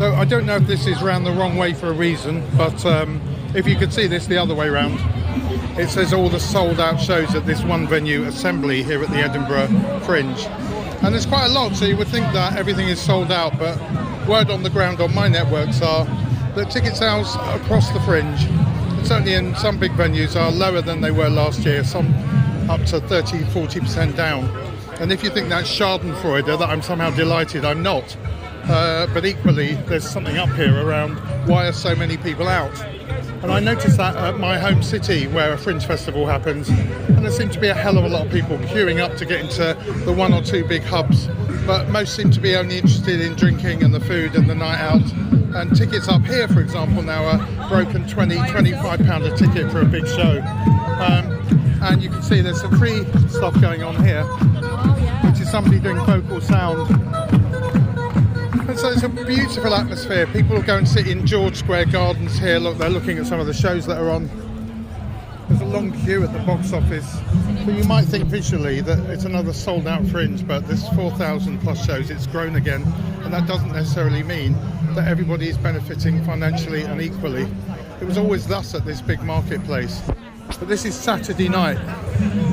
So I don't know if this is round the wrong way for a reason, but if you could see this the other way round, it says all the sold out shows at this one venue, Assembly, here at the Edinburgh Fringe. And there's quite a lot, so you would think that everything is sold out, but word on the ground on my networks are that ticket sales across the Fringe, certainly in some big venues, are lower than they were last year, some up to 30-40% down. And if you think that's schadenfreude, that I'm somehow delighted, I'm not. But equally, there's something up here around why are so many people out. And I noticed that at my home city where a Fringe festival happens, and there seem to be a hell of a lot of people queuing up to get into the one or two big hubs, but most seem to be only interested in drinking and the food and the night out. And tickets up here, for example, now are broken £20-25 a ticket for a big show. And you can see there's some free stuff going on here, which is somebody doing vocal sound. And so it's a beautiful atmosphere. People will go and sit in George Square Gardens here. Look, they're looking at some of the shows that are on. There's a long queue at the box office. So you might think visually that it's another sold out Fringe, but there's 4,000 plus shows. It's grown again, and that doesn't necessarily mean that everybody is benefiting financially and equally. It was always thus at this big marketplace. But this is Saturday night,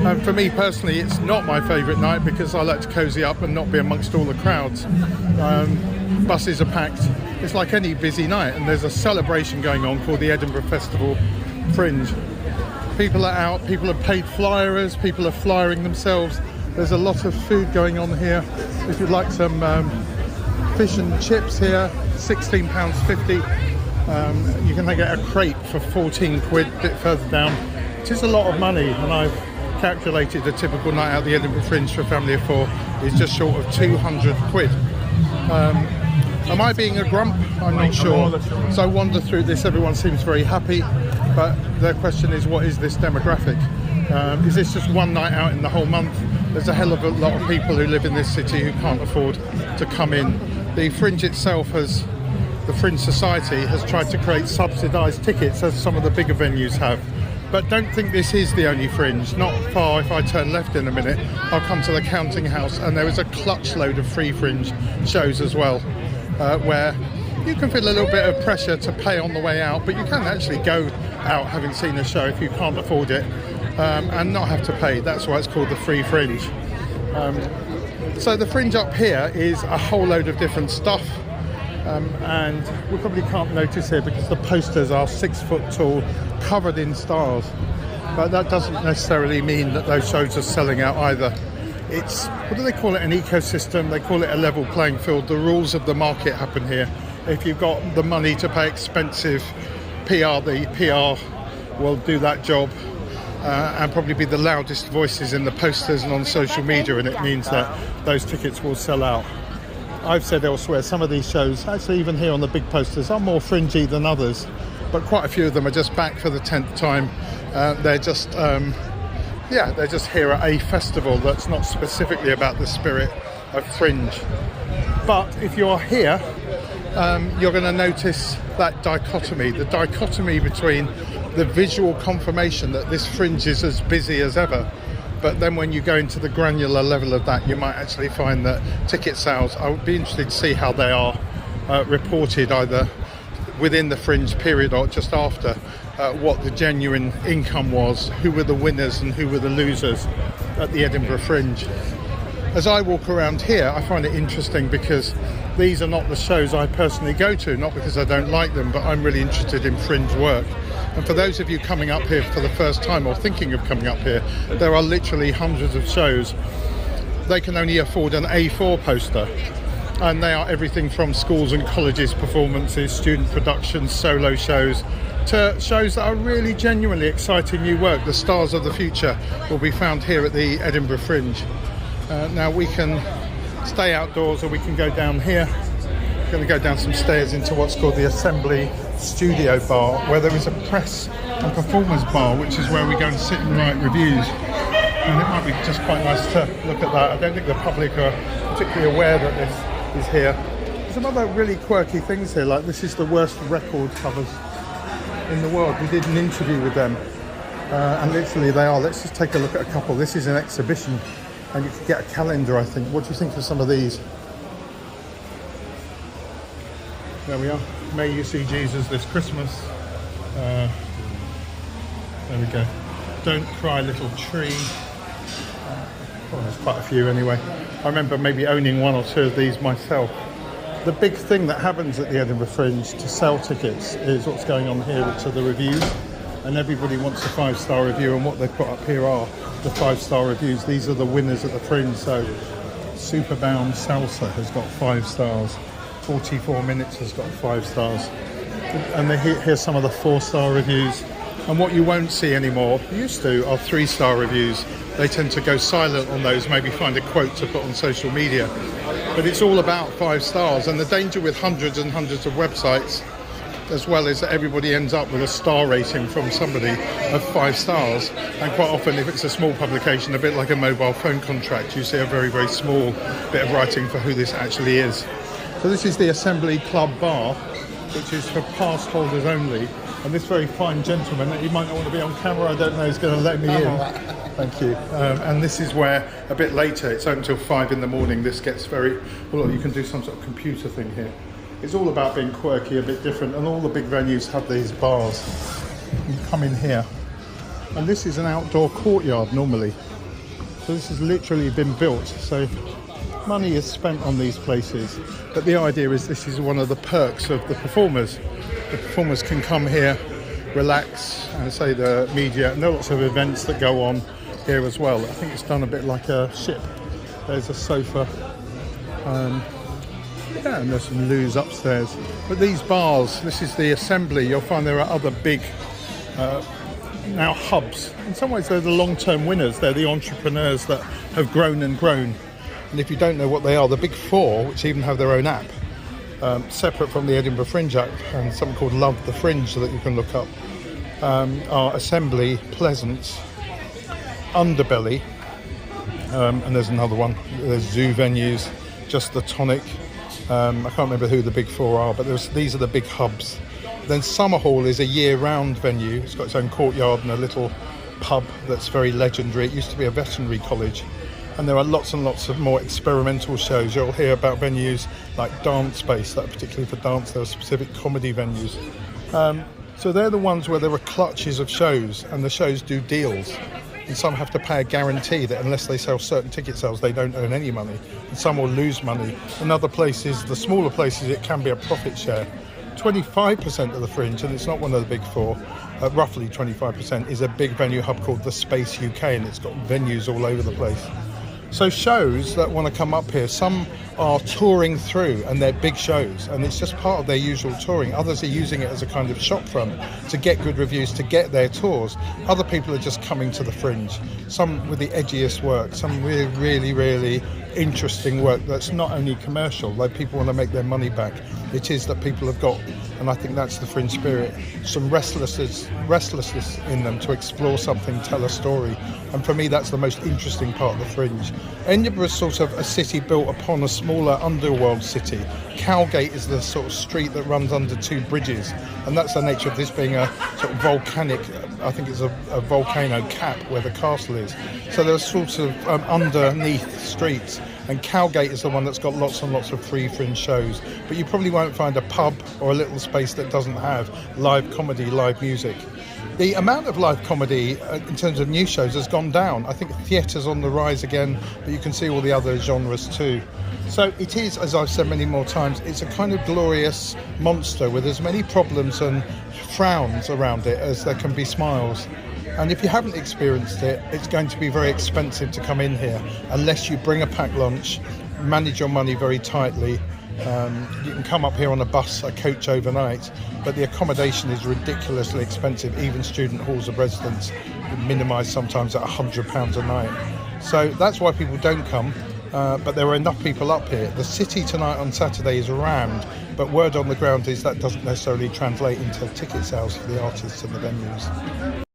and for me personally it's not my favourite night because I like to cosy up and not be amongst all the crowds. Buses are packed. It's like any busy night, and there's a celebration going on called the Edinburgh Festival Fringe. People are out, people have paid flyers, people are flyering themselves. There's a lot of food going on here. If you'd like some fish and chips here, £16.50. You can get a crepe for 14 quid a bit further down. It is a lot of money, and I've calculated a typical night out the Edinburgh Fringe for a family of four is just short of 200 quid. Am I being a grump? I'm not sure. So I wander through this, everyone seems very happy, but the question is, what is this demographic? Is this just one night out in the whole month? There's a hell of a lot of people who live in this city who can't afford to come in. The Fringe itself the Fringe Society has tried to create subsidised tickets, as some of the bigger venues have. But don't think this is the only Fringe. Not far, if I turn left in a minute, I'll come to the Counting House, and there is a clutch load of free Fringe shows as well, where you can feel a little bit of pressure to pay on the way out, but you can actually go out having seen a show if you can't afford it, and not have to pay. That's why it's called the Free Fringe. So the Fringe up here is a whole load of different stuff. And we probably can't notice here because the posters are 6 foot tall, covered in stars, but that doesn't necessarily mean that those shows are selling out either. It's, what do they call it, an ecosystem? They call it a level playing field. The rules of the market happen here. If you've got the money to pay expensive PR, the PR will do that job and probably be the loudest voices in the posters and on social media, and it means that those tickets will sell out. I've said elsewhere, some of these shows, actually even here on the big posters, are more fringy than others, but quite a few of them are just back for the 10th time. They're just here at a festival that's not specifically about the spirit of Fringe. But if you're here, you're going to notice that dichotomy, the dichotomy between the visual confirmation that this Fringe is as busy as ever. But then when you go into the granular level of that, you might actually find that ticket sales, I would be interested to see how they are reported either within the Fringe period or just after, what the genuine income was, who were the winners and who were the losers at the Edinburgh Fringe. As I walk around here, I find it interesting because these are not the shows I personally go to, not because I don't like them, but I'm really interested in Fringe work. And for those of you coming up here for the first time or thinking of coming up here, there are literally hundreds of shows. They can only afford an A4 poster, and they are everything from schools and colleges performances, student productions, solo shows, to shows that are really genuinely exciting new work. The stars of the future will be found here at the Edinburgh Fringe. Now we can stay outdoors or we can go down here. We're going to go down some stairs into what's called the Assembly Studio Bar, where there is a press and performers bar, which is where we go and sit and write reviews. And it might be just quite nice to look at that. I don't think the public are particularly aware that this is here. There's some other really quirky things here, like this is the worst record covers in the world. We did an interview with them, and literally they are. Let's just take a look at a couple. This is an exhibition, and you can get a calendar, I think. What do you think of some of these? There we are. May you see Jesus this Christmas. There we go. Don't cry, little tree. Well, there's quite a few anyway. I remember maybe owning one or two of these myself. The big thing that happens at the Edinburgh Fringe to sell tickets is what's going on here, which are the reviews. And everybody wants a 5-star review, and what they've put up here are the 5-star reviews. These are the winners at the Fringe. So Superbound Salsa has got 5 stars. 44 Minutes has got 5 stars. And here's some of the 4-star reviews. And what you won't see anymore, used to, are 3-star reviews. They tend to go silent on those, maybe find a quote to put on social media. But it's all about 5 stars. And the danger with hundreds and hundreds of websites as well is that everybody ends up with a star rating from somebody of 5 stars. And quite often, if it's a small publication, a bit like a mobile phone contract, you see a very, very small bit of writing for who this actually is. So this is the Assembly Club Bar, which is for pass holders only. And this very fine gentleman, he might not want to be on camera, I don't know, he's going to let me in. Thank you. And this is where, a bit later, it's open until 5 in the morning, this gets very, well, you can do some sort of computer thing here. It's all about being quirky, a bit different, and all the big venues have these bars. You come in here, and this is an outdoor courtyard normally. So this has literally been built, so money is spent on these places. But the idea is this is one of the perks of the performers. The performers can come here, relax, and say the media, and there are lots of events that go on here as well. I think it's done a bit like a ship. There's a sofa. Yeah, and there's some loos upstairs. But these bars, this is the Assembly. You'll find there are other big now hubs. In some ways they're the long-term winners. They're the entrepreneurs that have grown and grown. And if you don't know what they are, the big four, which even have their own app, separate from the Edinburgh Fringe app, and something called Love the Fringe that you can look up, are Assembly, Pleasance, Underbelly, and there's another one. There's Zoo Venues, Just the Tonic. I can't remember who the big four are, but these are the big hubs. Then Summer Hall is a year-round venue. It's got its own courtyard and a little pub that's very legendary. It used to be a veterinary college. And there are lots and lots of more experimental shows. You'll hear about venues like Dance Space, that particularly for dance. There are specific comedy venues. So they're the ones where there are clutches of shows, and the shows do deals. And some have to pay a guarantee that unless they sell certain ticket sales, they don't earn any money. And some will lose money. In other places, the smaller places, it can be a profit share. 25% of the Fringe, and it's not one of the big four, roughly 25%, is a big venue hub called the Space UK, and it's got venues all over the place. So shows that want to come up here, some are touring through and they're big shows and it's just part of their usual touring. Others are using it as a kind of shop front to get good reviews, to get their tours. Other people are just coming to the Fringe, some with the edgiest work, some really, really, really interesting work that's not only commercial, like people want to make their money back. It is that people have got, and I think that's the Fringe spirit, some restlessness in them to explore something, tell a story. And for me, that's the most interesting part of the Fringe. Edinburgh is sort of a city built upon a smaller underworld city. Cowgate is the sort of street that runs under 2 bridges, and that's the nature of this being a sort of volcanic, I think it's a volcano cap where the castle is. So there's sort of underneath streets, and Cowgate is the one that's got lots and lots of free Fringe shows. But you probably won't find a pub or a little space that doesn't have live comedy, live music. The amount of live comedy in terms of new shows has gone down. I think theatre's on the rise again, but you can see all the other genres too. So it is, as I've said many more times, it's a kind of glorious monster with as many problems and frowns around it as there can be smiles. And if you haven't experienced it, it's going to be very expensive to come in here unless you bring a packed lunch, manage your money very tightly. You can come up here on a bus, a coach overnight, but the accommodation is ridiculously expensive. Even student halls of residence minimised sometimes at £100 a night. So that's why people don't come, but there are enough people up here. The city tonight on Saturday is rammed, but word on the ground is that doesn't necessarily translate into ticket sales for the artists and the venues.